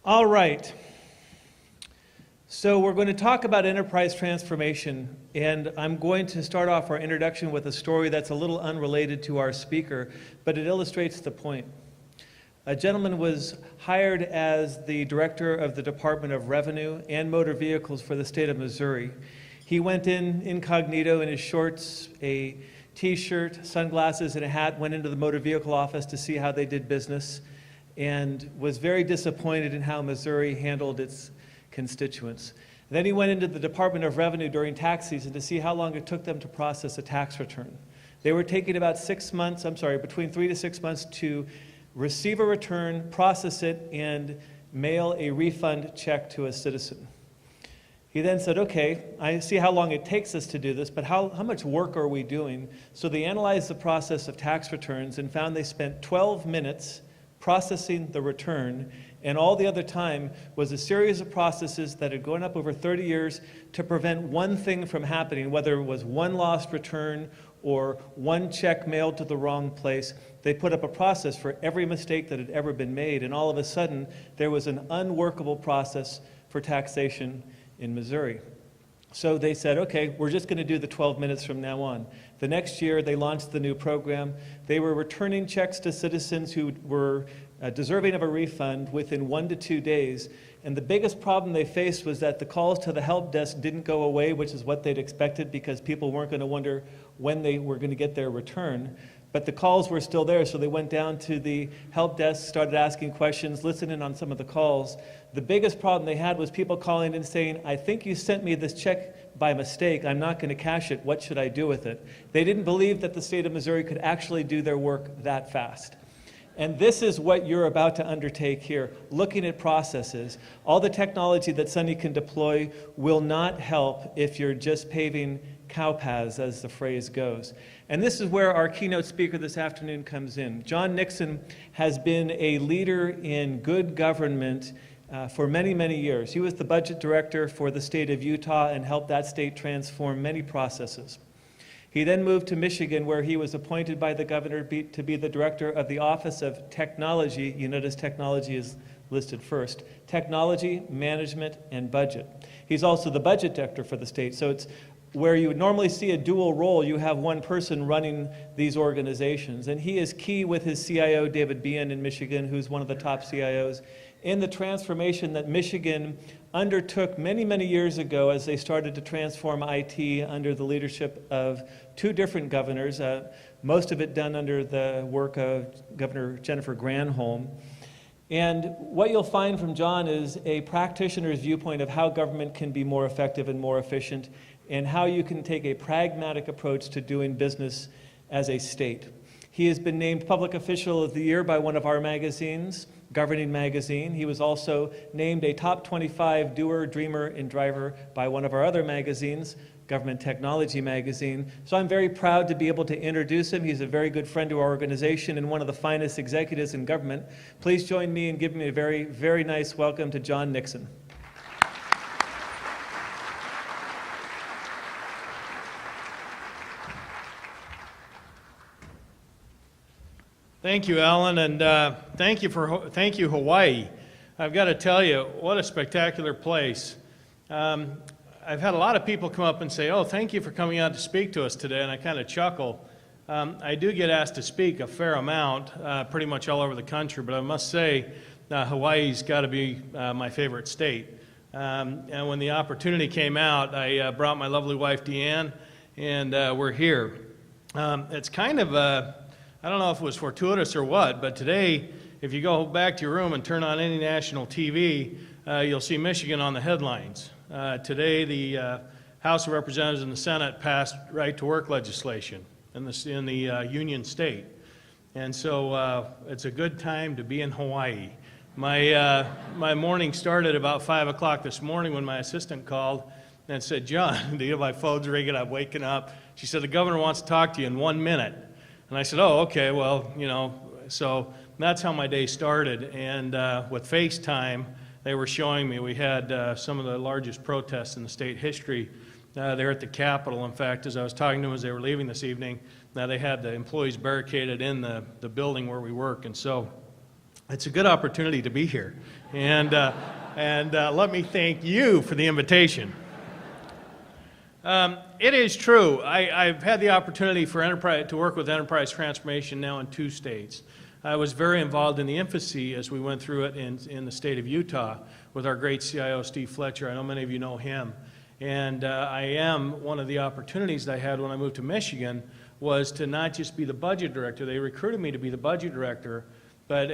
All right. So we're going to talk about enterprise transformation, and I'm going to start off our introduction with a story that's a little unrelated to our speaker, but it illustrates the point. A gentleman was hired as the director of the Department of Revenue and Motor Vehicles for the state of Missouri. He went in incognito in his shorts, a t-shirt, sunglasses, and a hat, went into the motor vehicle office to see how they did business, and was very disappointed in how Missouri handled its constituents. Then he went into the Department of Revenue during tax season to see how long it took them to process a tax return. They were taking about between 3 to 6 months to receive a return, process it, and mail a refund check to a citizen. He then said, okay, I see how long it takes us to do this, but how much work are we doing? So they analyzed the process of tax returns and found they spent 12 minutes processing the return, and all the other time was a series of processes that had gone up over 30 years to prevent one thing from happening, whether it was one lost return or one check mailed to the wrong place. They put up a process for every mistake that had ever been made, and all of a sudden there was an unworkable process for taxation in Missouri. So they said, okay, we're just going to do the 12 minutes from now on. The next year, they launched the new program. They were returning checks to citizens who were deserving of a refund within 1 to 2 days. And the biggest problem they faced was that the calls to the help desk didn't go away, which is what they'd expected, because people weren't going to wonder when they were going to get their return. But the calls were still there, so they went down to the help desk, started asking questions, listening on some of the calls. The biggest problem they had was people calling in saying, I think you sent me this check by mistake. I'm not going to cash it. What should I do with it? They didn't believe that the state of Missouri could actually do their work that fast. And this is what you're about to undertake here, looking at processes. All the technology that Sunny can deploy will not help if you're just paving cow paths, as the phrase goes. And this is where our keynote speaker this afternoon comes in. John Nixon has been a leader in good government for many, many years. He was the budget director for the state of Utah and helped that state transform many processes. He then moved to Michigan, where he was appointed by the governor to be the director of the Office of Technology. You notice technology is listed first. Technology, management, and budget. He's also the budget director for the state, so it's where you would normally see a dual role, you have one person running these organizations. And he is key with his CIO, David Behan in Michigan, who's one of the top CIOs, in the transformation that Michigan undertook many, many years ago as they started to transform IT under the leadership of 2 different governors, most of it done under the work of Governor Jennifer Granholm. And what you'll find from John is a practitioner's viewpoint of how government can be more effective and more efficient, and how you can take a pragmatic approach to doing business as a state. He has been named Public Official of the Year by one of our magazines, Governing Magazine. He was also named a top 25 doer, dreamer, and driver by one of our other magazines, Government Technology Magazine. So I'm very proud to be able to introduce him. He's a very good friend to our organization and one of the finest executives in government. Please join me in giving me a very, very nice welcome to John Nixon. Thank you, Alan, and thank you, Hawaii. I've got to tell you, what a spectacular place. I've had a lot of people come up and say, oh, thank you for coming out to speak to us today, and I kind of chuckle. I do get asked to speak a fair amount, pretty much all over the country, but I must say Hawaii's got to be my favorite state. And when the opportunity came out, I brought my lovely wife, Deanne, and we're here. It's kind of I don't know if it was fortuitous or what, but today, if you go back to your room and turn on any national TV, you'll see Michigan on the headlines. Today, the House of Representatives and the Senate passed right-to-work legislation in the Union State. And so it's a good time to be in Hawaii. My morning started about 5 o'clock this morning when my assistant called and said, John, my phone's ringing, I'm waking up. She said, the governor wants to talk to you in 1 minute. And I said, oh, okay, well, so that's how my day started. And with FaceTime, they were showing me, we had some of the largest protests in the state history there at the Capitol. In fact, as I was talking to them as they were leaving this evening, they had the employees barricaded in the building where we work. And so It's a good opportunity to be here. And let me thank you for the invitation. It is true. I've had the opportunity to work with enterprise transformation now in 2 states. I was very involved in the infancy as we went through it in the state of Utah with our great CIO, Steve Fletcher. I know many of you know him. And one of the opportunities that I had when I moved to Michigan was to not just be the budget director. They recruited me to be the budget director, but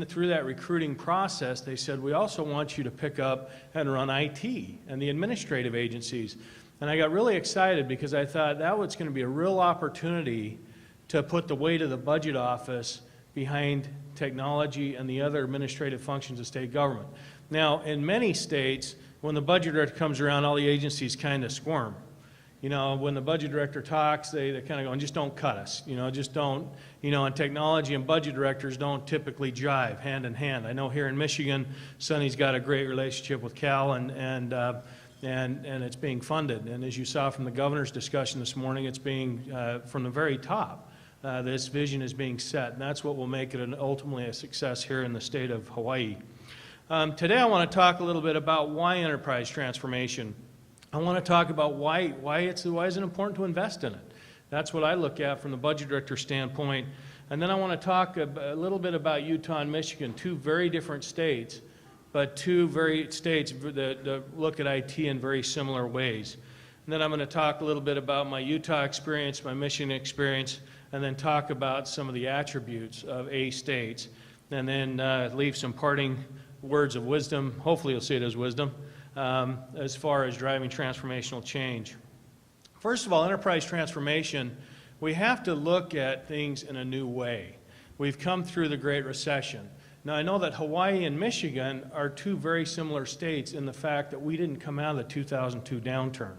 through that recruiting process, they said, we also want you to pick up and run IT and the administrative agencies. And I got really excited because I thought that was going to be a real opportunity to put the weight of the budget office behind technology and the other administrative functions of state government. Now, in many states, when the budget director comes around, all the agencies kind of squirm. You know, when the budget director talks, they're kind of going, just don't cut us. You know, just don't, and technology and budget directors don't typically jive hand in hand. I know here in Michigan, Sonny's got a great relationship with Cal and it's being funded. And as you saw from the governor's discussion this morning, it's being, from the very top, this vision is being set. And that's what will make it ultimately a success here in the state of Hawaii. Today I want to talk a little bit about why enterprise transformation. I want to talk about why is it important to invest in it. That's what I look at from the budget director standpoint. And then I want to talk a little bit about Utah and Michigan, 2 very different states, but 2 very states that look at IT in very similar ways. And then I'm going to talk a little bit about my Utah experience, my Michigan experience, and then talk about some of the attributes of A states, and then leave some parting words of wisdom, hopefully you'll see it as wisdom, as far as driving transformational change. First of all, enterprise transformation, we have to look at things in a new way. We've come through the Great Recession. Now, I know that Hawaii and Michigan are 2 very similar states in the fact that we didn't come out of the 2002 downturn.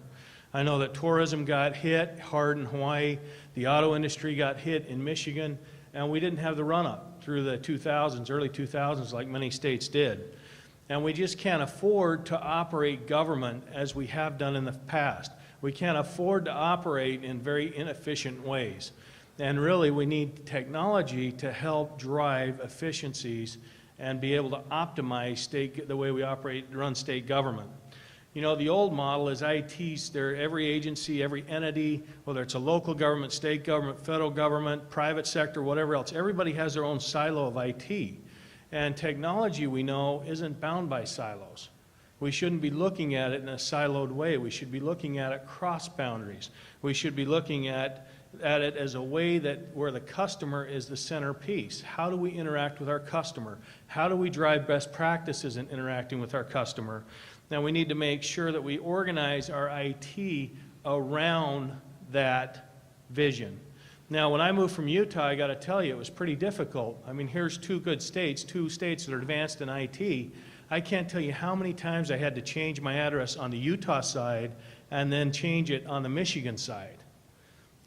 I know that tourism got hit hard in Hawaii, the auto industry got hit in Michigan, and we didn't have the run-up through the 2000s, early 2000s, like many states did. And we just can't afford to operate government as we have done in the past. We can't afford to operate in very inefficient ways. And really, we need technology to help drive efficiencies and be able to optimize the way we run state government. You know, the old model is ITs, every agency, every entity, whether it's a local government, state government, federal government, private sector, whatever else, everybody has their own silo of IT. And technology, we know, isn't bound by silos. We shouldn't be looking at it in a siloed way. We should be looking at it cross boundaries. We should be looking at it as a way where the customer is the centerpiece. How do we interact with our customer? How do we drive best practices in interacting with our customer? Now, we need to make sure that we organize our IT around that vision. Now, when I moved from Utah, I got to tell you, it was pretty difficult. I mean, here's 2 good states, 2 states that are advanced in IT. I can't tell you how many times I had to change my address on the Utah side and then change it on the Michigan side.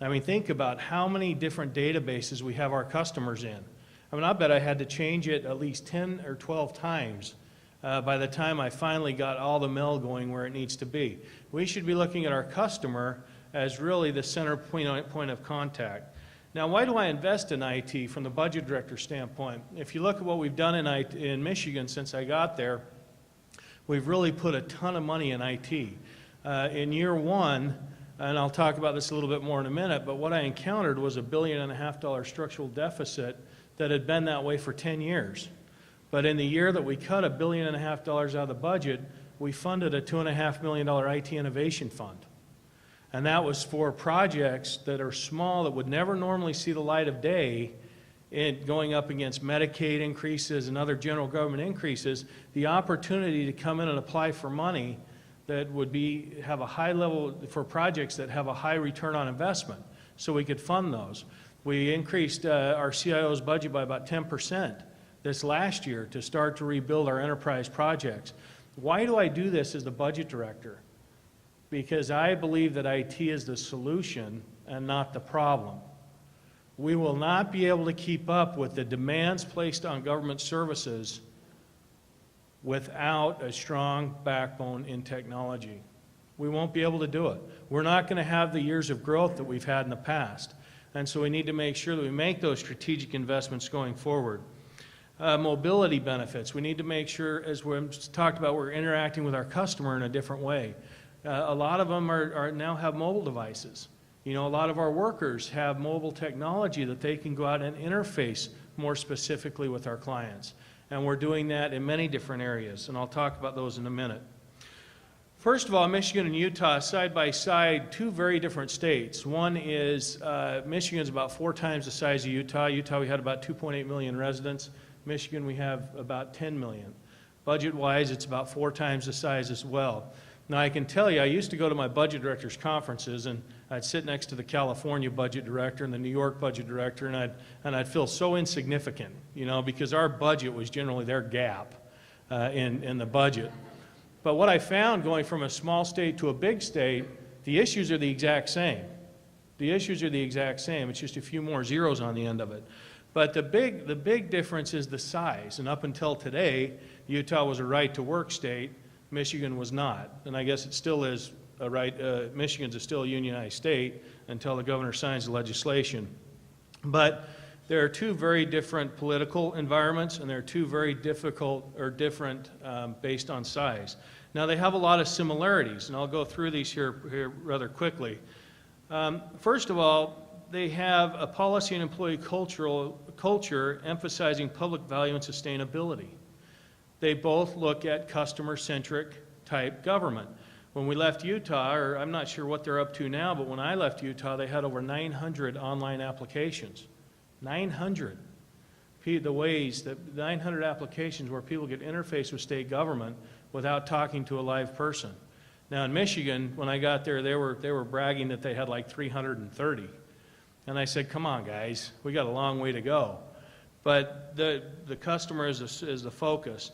I mean, think about how many different databases we have our customers in. I mean, I bet I had to change it at least 10 or 12 times by the time I finally got all the mail going where it needs to be. We should be looking at our customer as really the center point of contact. Now, why do I invest in IT from the budget director standpoint? If you look at what we've done in Michigan since I got there, we've really put a ton of money in IT. In year 1, and I'll talk about this a little bit more in a minute, but what I encountered was $1.5 billion structural deficit that had been that way for 10 years. But in the year that we cut $1.5 billion out of the budget, we funded a $2.5 million IT innovation fund. And that was for projects that are small, that would never normally see the light of day, going up against Medicaid increases and other general government increases, the opportunity to come in and apply for money that would have a high level for projects that have a high return on investment, so we could fund those. We increased our CIO's budget by about 10% this last year to start to rebuild our enterprise projects. Why do I do this as the budget director? Because I believe that IT is the solution and not the problem. We will not be able to keep up with the demands placed on government services without a strong backbone in technology. We won't be able to do it. We're not going to have the years of growth that we've had in the past. And so we need to make sure that we make those strategic investments going forward. Mobility benefits. We need to make sure, as we talked about, we're interacting with our customer in a different way. A lot of them now have mobile devices. You know, a lot of our workers have mobile technology that they can go out and interface more specifically with our clients. And we're doing that in many different areas, and I'll talk about those in a minute. First of all, Michigan and Utah, side by side, two very different states. One is, Michigan's about 4 times the size of Utah. Utah, we had about 2.8 million residents. Michigan, we have about 10 million. Budget-wise, it's about 4 times the size as well. Now, I can tell you, I used to go to my budget directors' conferences, and I'd sit next to the California budget director and the New York budget director, and I'd feel so insignificant, you know, because our budget was generally their gap in the budget. But what I found going from a small state to a big state, the issues are the exact same. The issues are the exact same. It's just a few more zeros on the end of it. But the big difference is the size. And up until today, Utah was a right-to-work state. Michigan was not. And I guess it still is a right. Michigan's still a unionized state until the governor signs the legislation. But there are two very different political environments, and they're two very difficult or different based on size. Now, they have a lot of similarities, and I'll go through these here rather quickly. First of all, they have a policy and employee culture emphasizing public value and sustainability. They both look at customer-centric type government. When we left Utah, or I'm not sure what they're up to now, but when I left Utah, they had over 900 online applications. 900. The ways that 900 applications where people get interface with state government without talking to a live person. Now in Michigan, when I got there, they were bragging that they had like 330. And I said, come on guys, we got a long way to go. But the customer is the focus.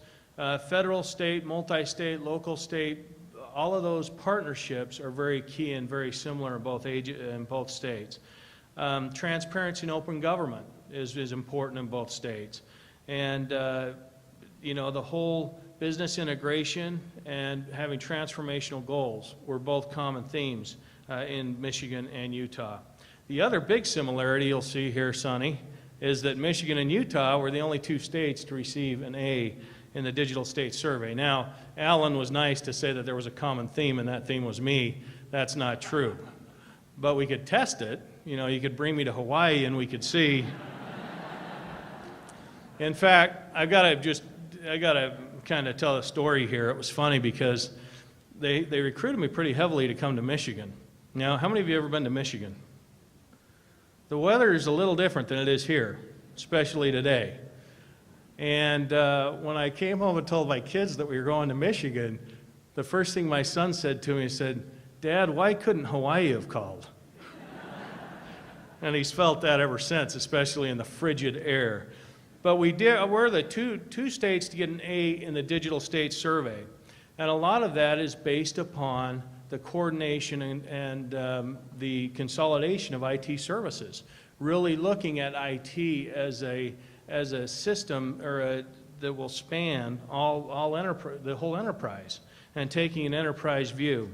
Federal, state, multi-state, local, state, all of those partnerships are very key and very similar in both states. Transparency and open government is important in both states. And, you know, the whole business integration and having transformational goals were both common themes in Michigan and Utah. The other big similarity you'll see here, Sonny, is that Michigan and Utah were the only 2 states to receive an A in the Digital State Survey. Now, Alan was nice to say that there was a common theme and that theme was me. That's not true. But we could test it. You know, you could bring me to Hawaii and we could see. In fact, I got to kind of tell a story here. It was funny because they recruited me pretty heavily to come to Michigan. Now, how many of you have ever been to Michigan? The weather is a little different than it is here, especially today. And when I came home and told my kids that we were going to Michigan, the first thing my son said to me, he said, Dad, why couldn't Hawaii have called? And he's felt that ever since, especially in the frigid air. But we're the two states to get an A in the Digital State Survey. And a lot of that is based upon the coordination and the consolidation of IT services, really looking at IT as a system that will span the whole enterprise and taking an enterprise view.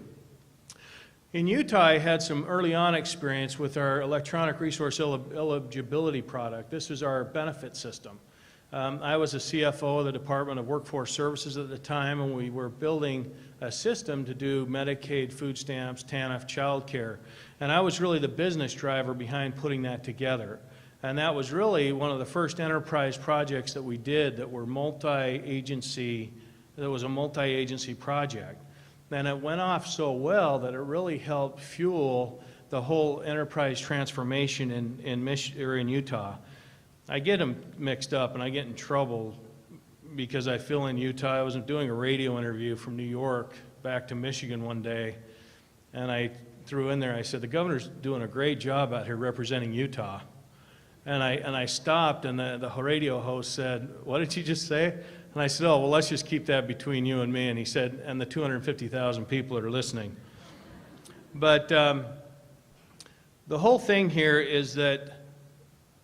In Utah, I had some early on experience with our electronic resource eligibility product. This is our benefit system. I was a CFO of the Department of Workforce Services at the time, and we were building a system to do Medicaid, food stamps, TANF, child care. And I was really the business driver behind putting that together. And that was really one of the first enterprise projects that we did that were a multi-agency project. And it went off so well that it really helped fuel the whole enterprise transformation in Utah. I get them mixed up and I get in trouble because I feel in Utah. I was doing a radio interview from New York back to Michigan one day, and I threw in there, I said, the governor's doing a great job out here representing Utah. And I stopped, and the radio host said, what did you just say? And I said, oh, well, let's just keep that between you and me. And he said, and the 250,000 people that are listening. But the whole thing here is that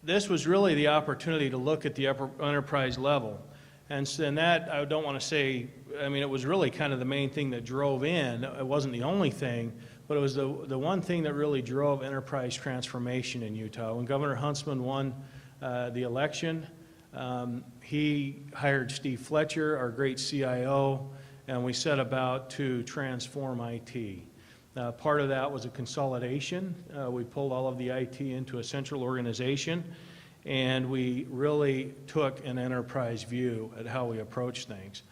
this was really the opportunity to look at the upper enterprise level. And that, I don't want to say, I mean, it was really kind of the main thing that drove in. It wasn't the only thing, but it was the one thing that really drove enterprise transformation in Utah. When Governor Huntsman won the election, He hired Steve Fletcher, our great CIO, and we set about to transform IT. Part of that was a consolidation. We pulled all of the IT into a central organization, and we really took an enterprise view at how we approach things.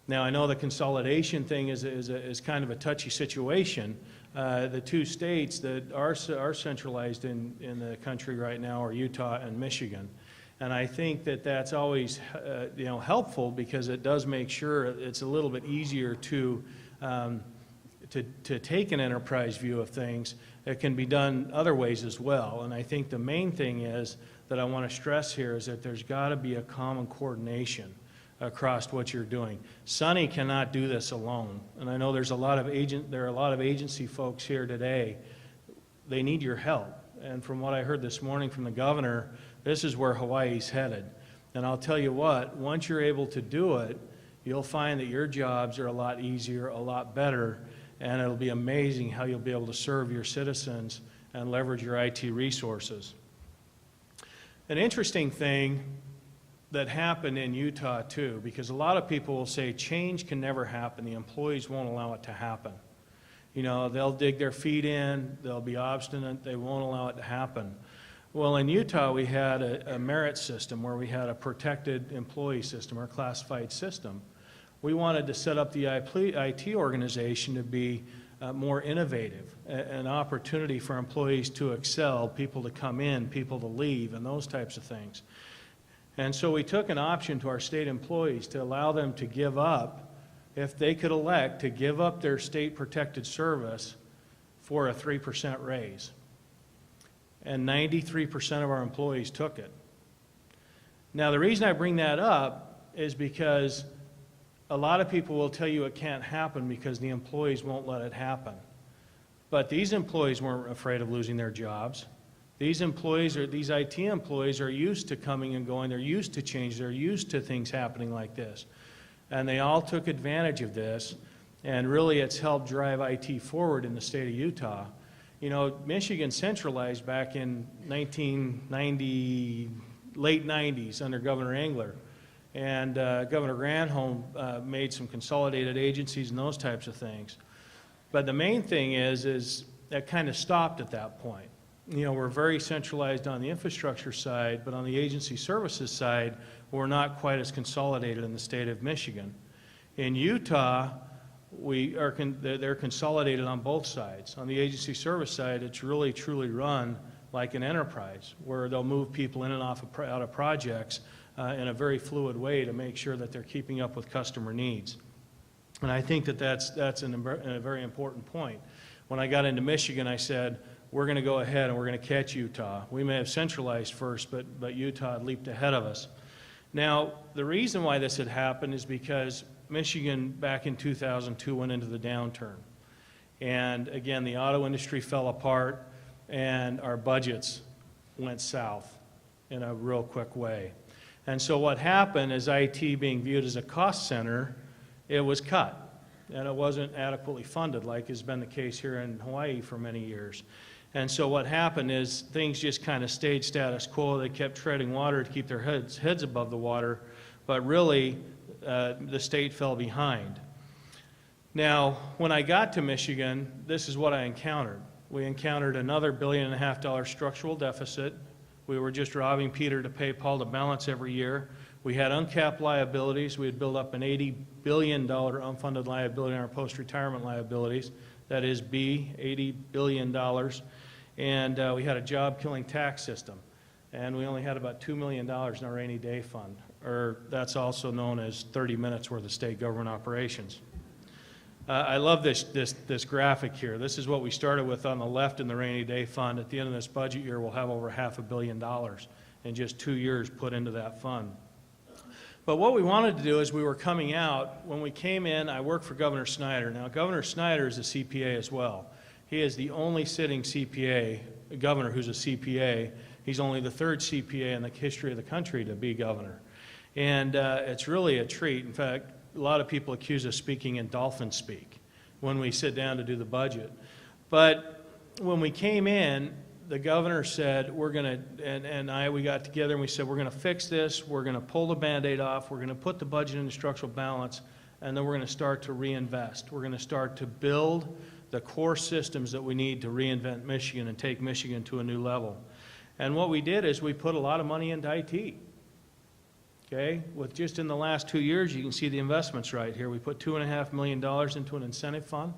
Now, I know the consolidation thing is kind of a touchy situation. The two states that are centralized in the country right now are Utah and Michigan. And I think that that's always helpful, because it does make sure it's a little bit easier to take an enterprise view of things. It can be done other ways as well. And I think the main thing is that I want to stress here is that there's got to be a common coordination across what you're doing. Sonny cannot do this alone. And I know there are a lot of agency folks here today. They need your help. And from what I heard this morning from the governor, this is where Hawaii's headed. And I'll tell you what, once you're able to do it, you'll find that your jobs are a lot easier, a lot better, and it'll be amazing how you'll be able to serve your citizens and leverage your IT resources. An interesting thing that happened in Utah too, because a lot of people will say change can never happen, the employees won't allow it to happen. They'll dig their feet in, they'll be obstinate, they won't allow it to happen. Well, in Utah, we had a merit system where we had a protected employee system, or classified system. We wanted to set up the IT organization to be more innovative, an opportunity for employees to excel, people to come in, people to leave, and those types of things. And so we took an option to our state employees to allow them to give up, if they could elect, to give up their state protected service for a 3% raise. And 93% of our employees took it. Now, the reason I bring that up is because a lot of people will tell you it can't happen because the employees won't let it happen. But these employees weren't afraid of losing their jobs. These IT employees are used to coming and going. They're used to change. They're used to things happening like this. And they all took advantage of this. And really, it's helped drive IT forward in the state of Utah. Michigan centralized back in 1990, late 90s under Governor Engler. And Governor Granholm made some consolidated agencies and those types of things. But the main thing is that kind of stopped at that point. We're very centralized on the infrastructure side, but on the agency services side, we're not quite as consolidated in the state of Michigan. In Utah, they're consolidated on both sides. On the agency service side, it's really truly run like an enterprise, where they'll move people in and out of projects in a very fluid way to make sure that they're keeping up with customer needs. And I think that's a very important point. When I got into Michigan, I said, we're going to go ahead and we're going to catch Utah. We may have centralized first, but Utah had leaped ahead of us. Now, the reason why this had happened is because Michigan, back in 2002, went into the downturn. And again, the auto industry fell apart, and our budgets went south in a real quick way. And so what happened is, IT being viewed as a cost center, it was cut. And it wasn't adequately funded, like has been the case here in Hawaii for many years. And so what happened is things just kind of stayed status quo. They kept treading water to keep their heads above the water, but really the state fell behind. Now, when I got to Michigan, this is what I encountered. We encountered another $1.5 billion structural deficit. We were just robbing Peter to pay Paul to balance every year. We had uncapped liabilities. We had built up an $80 billion unfunded liability on our post-retirement liabilities. That is $80 billion. And we had a job-killing tax system. And we only had about $2 million in our rainy day fund, or that's also known as 30 minutes worth of state government operations. I love this graphic here. This is what we started with on the left in the rainy day fund. At the end of this budget year, we'll have over $500 million in just 2 years put into that fund. But what we wanted to do is, we were coming out, when we came in, I worked for Governor Snyder. Now, Governor Snyder is a CPA as well. He is the only sitting CPA, governor who's a CPA. He's only the third CPA in the history of the country to be governor. And it's really a treat. In fact, a lot of people accuse us speaking in dolphin speak when we sit down to do the budget. But when we came in, the governor said, we got together and we said, we're going to fix this, we're going to pull the Band-Aid off, we're going to put the budget into structural balance, and then we're going to start to reinvest. We're going to start to build the core systems that we need to reinvent Michigan and take Michigan to a new level. And what we did is we put a lot of money into IT. Okay, with just in the last 2 years, you can see the investments right here. We put $2.5 million into an incentive fund.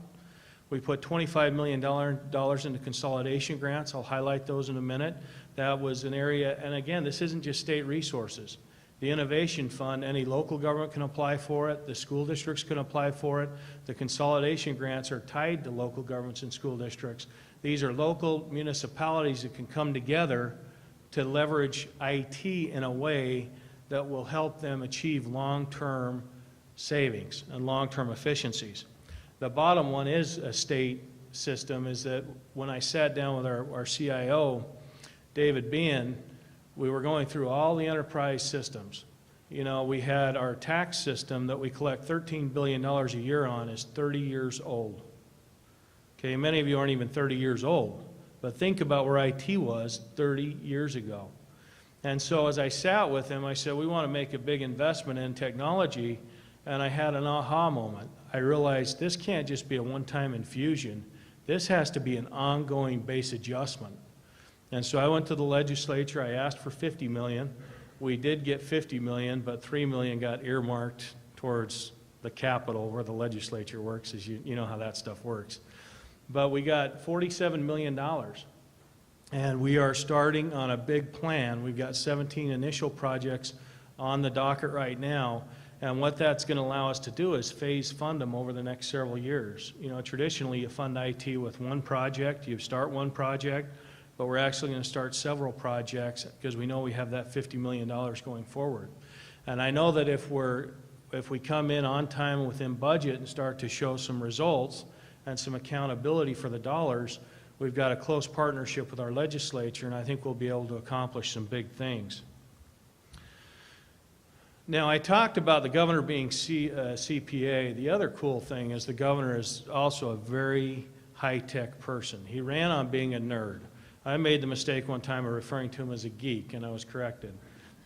We put $25 million into consolidation grants. I'll highlight those in a minute. That was an area, and again, this isn't just state resources. The Innovation Fund, any local government can apply for it. The school districts can apply for it. The consolidation grants are tied to local governments and school districts. These are local municipalities that can come together to leverage IT in a way that will help them achieve long-term savings and long-term efficiencies. The bottom one is a state system, is that when I sat down with our CIO, David Bean, we were going through all the enterprise systems. You know, we had our tax system that we collect $13 billion a year on is 30 years old. Okay, many of you aren't even 30 years old, but think about where IT was 30 years ago. And so as I sat with him, I said, we want to make a big investment in technology, and I had an aha moment. I realized this can't just be a one-time infusion. This has to be an ongoing base adjustment. And so I went to the legislature. I asked for $50 million. We did get $50 million, but $3 million got earmarked towards the Capitol where the legislature works, as you know how that stuff works. But we got $47 million. And we are starting on a big plan. We've got 17 initial projects on the docket right now. And what that's going to allow us to do is phase fund them over the next several years. You know, traditionally you fund IT with one project. You start one project, but we're actually going to start several projects because we know we have that $50 million going forward. And I know that if we come in on time within budget and start to show some results and some accountability for the dollars, we've got a close partnership with our legislature, and I think we'll be able to accomplish some big things. Now, I talked about the governor being CPA. The other cool thing is the governor is also a very high-tech person. He ran on being a nerd. I made the mistake one time of referring to him as a geek, and I was corrected.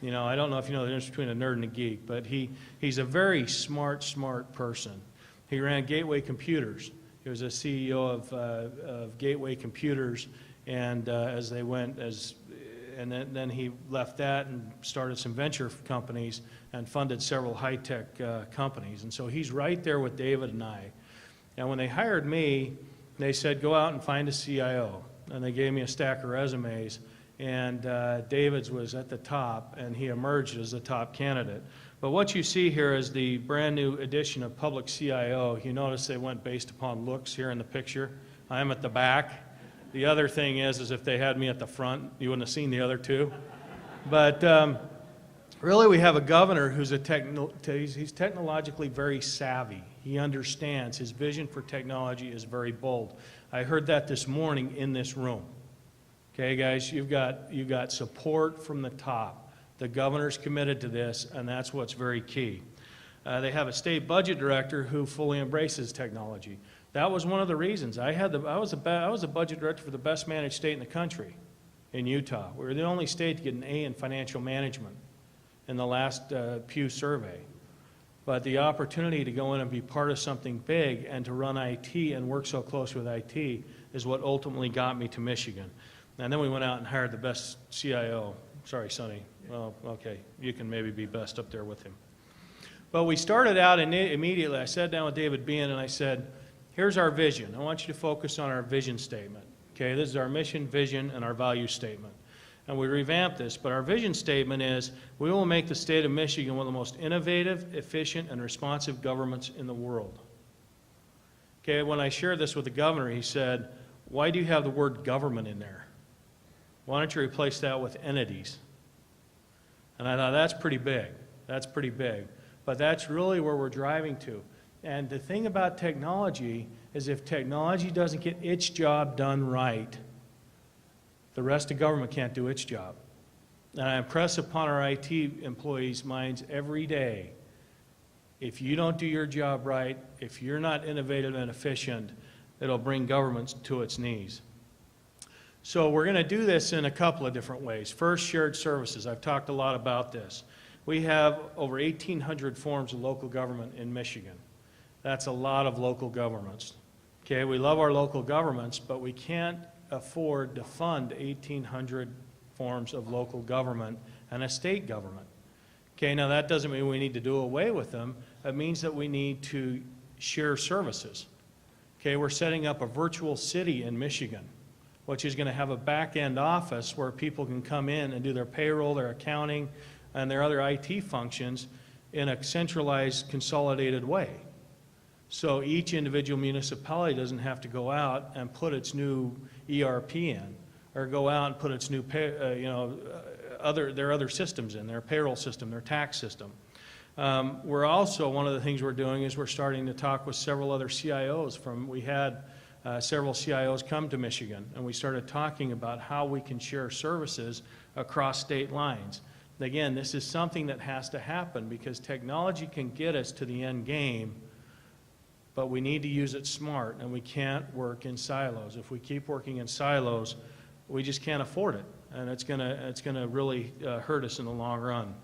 You know, I don't know if you know the difference between a nerd and a geek, but he's a very smart person. He ran Gateway Computers. He was a CEO of Gateway Computers, and then he left that and started some venture companies and funded several high-tech companies. And so he's right there with David and I. And when they hired me, they said, go out and find a CIO. And they gave me a stack of resumes, and David's was at the top, and he emerged as the top candidate. But what you see here is the brand new edition of Public CIO. You notice they went based upon looks here in the picture. I'm at the back. The other thing is if they had me at the front, you wouldn't have seen the other two. But really we have a governor who's he's technologically very savvy. He understands. His vision for technology is very bold. I heard that this morning in this room. Okay, guys, you've got support from the top. The governor's committed to this, and that's what's very key. They have a state budget director who fully embraces technology. That was one of the reasons. I was a budget director for the best managed state in the country, in Utah. We were the only state to get an A in financial management in the last Pew survey. But the opportunity to go in and be part of something big and to run IT and work so close with IT is what ultimately got me to Michigan. And then we went out and hired the best CIO. Sorry, Sonny. Well, okay, you can maybe be best up there with him. But we started out immediately. I sat down with David Bean and I said, here's our vision. I want you to focus on our vision statement. Okay, this is our mission, vision, and our value statement. And we revamped this, but our vision statement is we will make the state of Michigan one of the most innovative, efficient, and responsive governments in the world. Okay, when I shared this with the governor, he said, why do you have the word government in there? Why don't you replace that with entities? And I thought, that's pretty big. That's pretty big. But that's really where we're driving to. And the thing about technology is if technology doesn't get its job done right, the rest of government can't do its job. And I impress upon our IT employees' minds every day, if you don't do your job right, if you're not innovative and efficient, it'll bring governments to its knees. So we're going to do this in a couple of different ways. First, shared services. I've talked a lot about this. We have over 1,800 forms of local government in Michigan. That's a lot of local governments. Okay, we love our local governments, but we can't afford to fund 1,800 forms of local government and a state government. Okay, now that doesn't mean we need to do away with them. It means that we need to share services. Okay, we're setting up a virtual city in Michigan, which is going to have a back-end office where people can come in and do their payroll, their accounting, and their other IT functions in a centralized, consolidated way. So each individual municipality doesn't have to go out and put its new ERP in, or go out and put its new their other systems in, their payroll system, their tax system. We're also, one of the things we're doing is we're starting to talk with several other CIOs we had several CIOs come to Michigan, and we started talking about how we can share services across state lines. Again, this is something that has to happen because technology can get us to the end game, but we need to use it smart, and we can't work in silos. If we keep working in silos, we just can't afford it, and it's gonna really hurt us in the long run.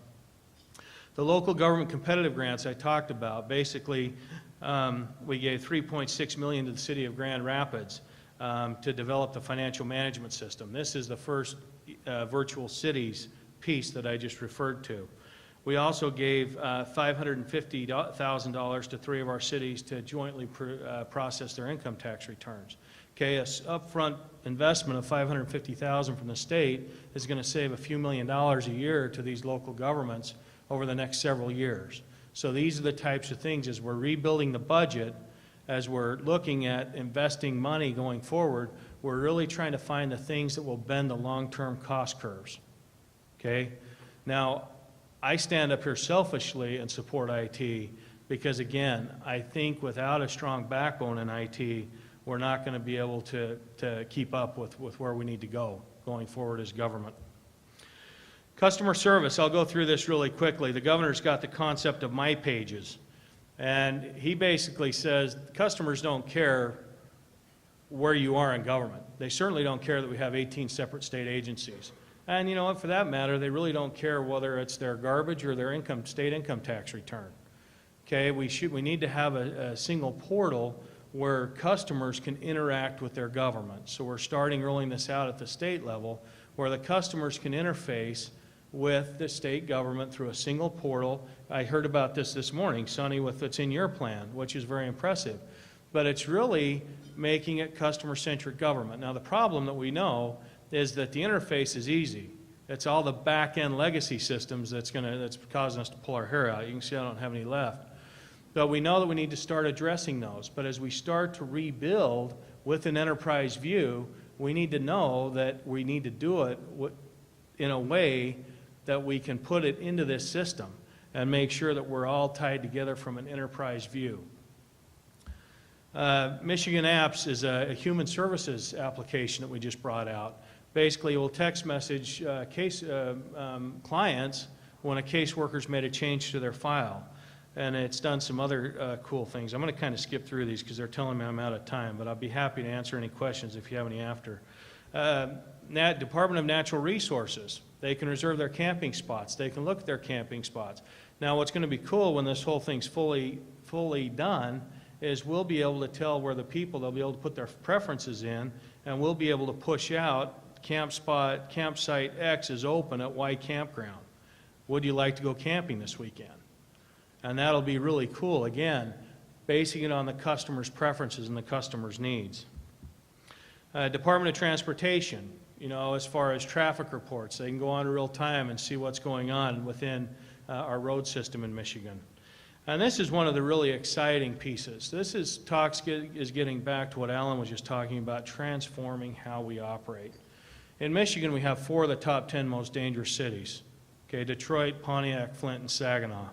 The local government competitive grants I talked about, basically, we gave $3.6 million to the city of Grand Rapids to develop the financial management system. This is the first virtual cities piece that I just referred to. We also gave $550,000 to 3 of our cities to jointly process their income tax returns. Okay, an upfront investment of $550,000 from the state is going to save a few $1,000,000 a year to these local governments over the next several years. So these are the types of things, as we're rebuilding the budget, as we're looking at investing money going forward, we're really trying to find the things that will bend the long-term cost curves. Okay? Now, I stand up here selfishly and support IT because, again, I think without a strong backbone in IT, we're not going to be able to keep up with where we need to go going forward as government. Customer service, I'll go through this really quickly. The governor's got the concept of My Pages, and he basically says customers don't care where you are in government. They certainly don't care that we have 18 separate state agencies. And you know what, for that matter, they really don't care whether it's their garbage or their state income tax return. Okay, we need to have a single portal where customers can interact with their government. So we're starting rolling this out at the state level where the customers can interface with the state government through a single portal. I heard about this morning, Sonny, with what's in your plan, which is very impressive. But it's really making it customer-centric government. Now, the problem that we know is that the interface is easy. It's all the back-end legacy systems that's causing us to pull our hair out. You can see I don't have any left. But we know that we need to start addressing those. But as we start to rebuild with an enterprise view, we need to know that we need to do it in a way that we can put it into this system and make sure that we're all tied together from an enterprise view. Michigan Apps is a human services application that we just brought out. Basically, it will text message clients when a caseworker's made a change to their file. And it's done some other cool things. I'm going to kind of skip through these because they're telling me I'm out of time, but I'll be happy to answer any questions if you have any after. Department of Natural Resources. They can reserve their camping spots. They can look at their camping spots. Now, what's going to be cool when this whole thing's fully done is we'll be able to tell where they'll be able to put their preferences in, and we'll be able to push out campsite X is open at Y campground. Would you like to go camping this weekend? And that'll be really cool, again, basing it on the customer's preferences and the customer's needs. Department of Transportation, as far as traffic reports, they can go on in real time and see what's going on within our road system in Michigan. And this is one of the really exciting pieces. This is getting back to what Alan was just talking about, transforming how we operate. In Michigan, we have 4 of the top 10 most dangerous cities. Okay, Detroit, Pontiac, Flint, and Saginaw.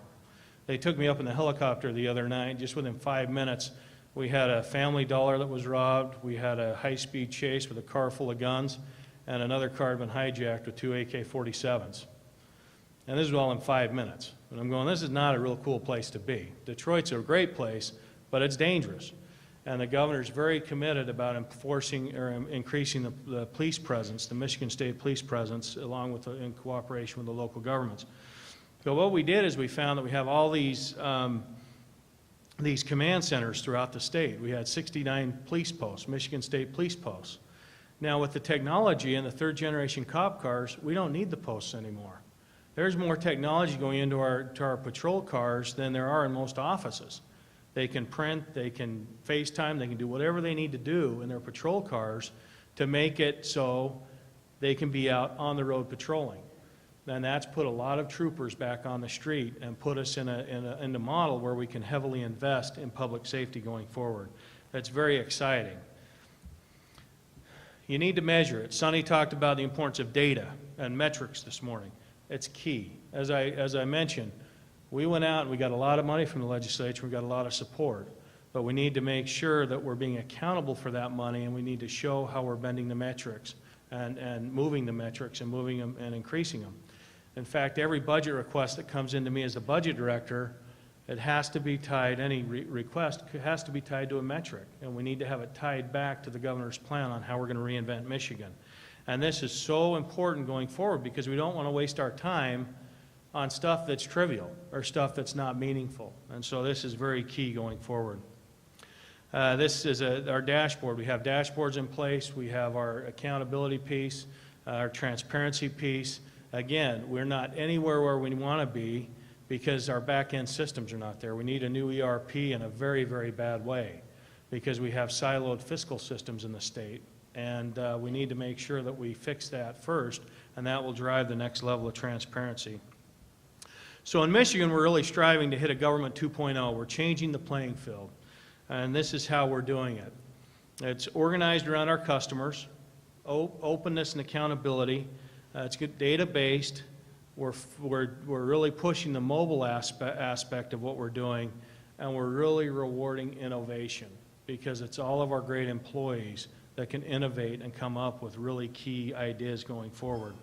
They took me up in the helicopter the other night. Just within 5 minutes, we had a Family Dollar that was robbed. We had a high-speed chase with a car full of guns, and another car had been hijacked with 2 AK-47s. And this was all in 5 minutes. And I'm going, this is not a real cool place to be. Detroit's a great place, but it's dangerous. And the governor's very committed about enforcing or increasing the police presence, the Michigan State Police presence, along with in cooperation with the local governments. So what we did is we found that we have all these command centers throughout the state. We had 69 police posts, Michigan State police posts. Now with the technology and the third generation cop cars, we don't need the posts anymore. There's more technology going into our patrol cars than there are in most offices. They can print, they can FaceTime, they can do whatever they need to do in their patrol cars to make it so they can be out on the road patrolling. And that's put a lot of troopers back on the street and put us in a model where we can heavily invest in public safety going forward. That's very exciting. You need to measure it. Sonny talked about the importance of data and metrics this morning. It's key. As I mentioned, we went out and we got a lot of money from the legislature, we got a lot of support, but we need to make sure that we're being accountable for that money, and we need to show how we're bending the metrics and moving the metrics and moving them and increasing them. In fact, every budget request that comes into me as a budget director, it has to be tied, any request has to be tied to a metric, and we need to have it tied back to the governor's plan on how we're going to reinvent Michigan. And this is so important going forward because we don't want to waste our time on stuff that's trivial or stuff that's not meaningful. And so this is very key going forward. This is our dashboard. We have dashboards in place. We have our accountability piece, our transparency piece. Again, we're not anywhere where we want to be because our back-end systems are not there. We need a new ERP in a very, very bad way because we have siloed fiscal systems in the state. And we need to make sure that we fix that first, and that will drive the next level of transparency. So in Michigan, we're really striving to hit a government 2.0. We're changing the playing field, and this is how we're doing it. It's organized around our customers, openness and accountability. It's good data-based. We're really pushing the mobile aspect of what we're doing, and we're really rewarding innovation because it's all of our great employees that can innovate and come up with really key ideas going forward.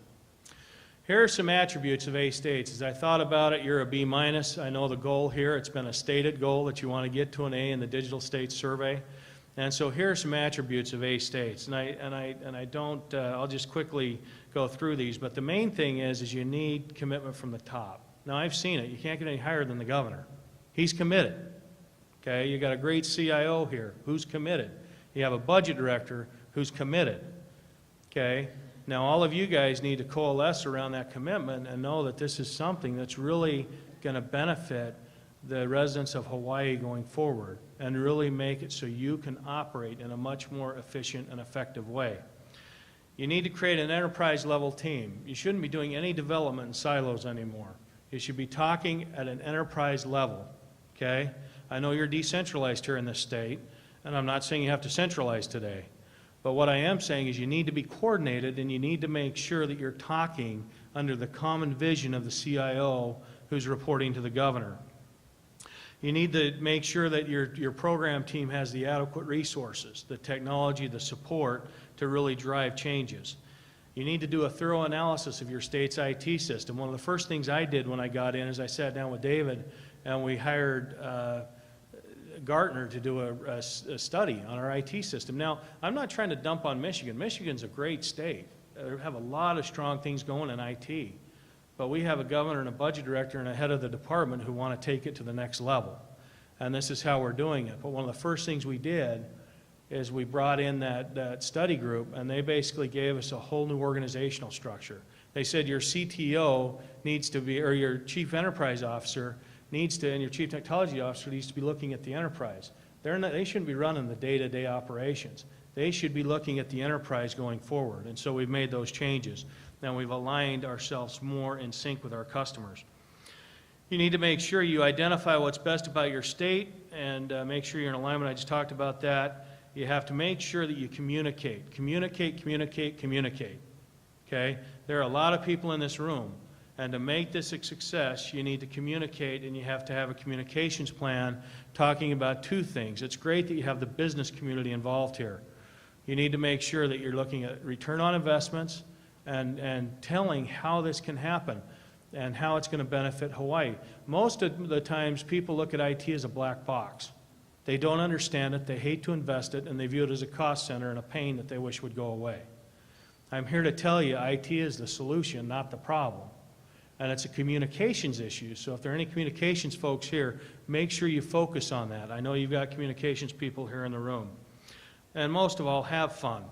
Here are some attributes of A states. As I thought about it, you're a B-. I know the goal here. It's been a stated goal that you want to get to an A in the Digital States Survey. And so here are some attributes of A states. I'll just quickly go through these, but the main thing is you need commitment from the top. Now I've seen it. You can't get any higher than the governor. He's committed. Okay, you got a great CIO here who's committed. You have a budget director who's committed. Okay? Now, all of you guys need to coalesce around that commitment and know that this is something that's really going to benefit the residents of Hawaii going forward and really make it so you can operate in a much more efficient and effective way. You need to create an enterprise-level team. You shouldn't be doing any development in silos anymore. You should be talking at an enterprise level. Okay? I know you're decentralized here in this state, and I'm not saying you have to centralize today. But what I am saying is you need to be coordinated and you need to make sure that you're talking under the common vision of the CIO who's reporting to the governor. You need to make sure that your program team has the adequate resources, the technology, the support to really drive changes. You need to do a thorough analysis of your state's IT system. One of the first things I did when I got in is I sat down with David and we hired Gartner to do a study on our IT system. Now, I'm not trying to dump on Michigan. Michigan's a great state. They have a lot of strong things going in IT. But we have a governor and a budget director and a head of the department who want to take it to the next level. And this is how we're doing it. But one of the first things we did is we brought in that study group, and they basically gave us a whole new organizational structure. They said your CTO needs to be, or your chief enterprise officer needs to, and your chief technology officer needs to be looking at the enterprise. They shouldn't be running the day-to-day operations. They should be looking at the enterprise going forward. And so we've made those changes. Now we've aligned ourselves more in sync with our customers. You need to make sure you identify what's best about your state and make sure you're in alignment. I just talked about that. You have to make sure that you communicate. Communicate, communicate, communicate. Okay? There are a lot of people in this room. And to make this a success, you need to communicate, and you have to have a communications plan talking about two things. It's great that you have the business community involved here. You need to make sure that you're looking at return on investments and telling how this can happen and how it's going to benefit Hawaii. Most of the times, people look at IT as a black box. They don't understand it, they hate to invest it, and they view it as a cost center and a pain that they wish would go away. I'm here to tell you IT is the solution, not the problem. And it's a communications issue, so if there are any communications folks here, make sure you focus on that. I know you've got communications people here in the room. And most of all, have fun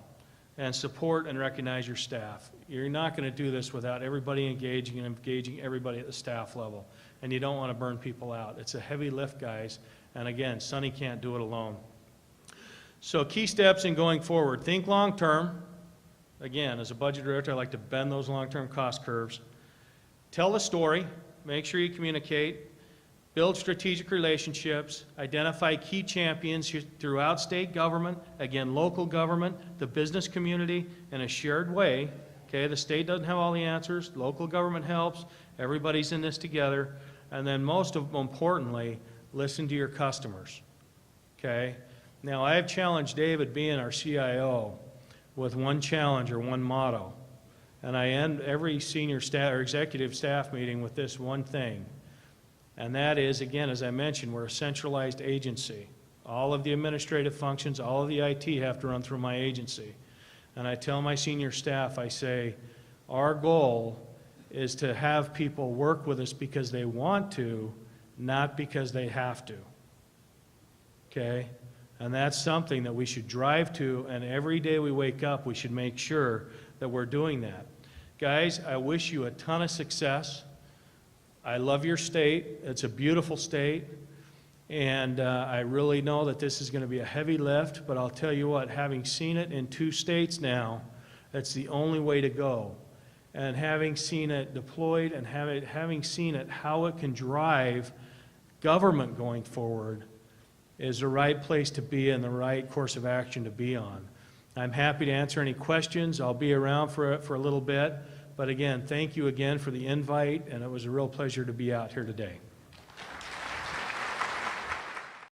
and support and recognize your staff. You're not going to do this without everybody engaging and engaging everybody at the staff level. And you don't want to burn people out. It's a heavy lift, guys. And again, Sonny can't do it alone. So key steps in going forward. Think long term. Again, as a budget director, I like to bend those long-term cost curves. Tell the story. Make sure you communicate. Build strategic relationships. Identify key champions throughout state government, again, local government, the business community, in a shared way. Okay, the state doesn't have all the answers. Local government helps. Everybody's in this together. And then most importantly, listen to your customers. Okay? Now, I have challenged David, being our CIO, with one challenge or one motto. And I end every senior staff or executive staff meeting with this one thing. And that is, again, as I mentioned, we're a centralized agency. All of the administrative functions, all of the IT have to run through my agency. And I tell my senior staff, I say, our goal is to have people work with us because they want to, not because they have to. Okay? And that's something that we should drive to, and every day we wake up, we should make sure that we're doing that. Guys, I wish you a ton of success. I love your state. It's a beautiful state. And I really know that this is going to be a heavy lift, but I'll tell you what, having seen it in 2 states now, that's the only way to go. And having seen it deployed and having seen it, how it can drive government going forward, is the right place to be and the right course of action to be on. I'm happy to answer any questions. I'll be around for a little bit. But again, thank you again for the invite, and it was a real pleasure to be out here today.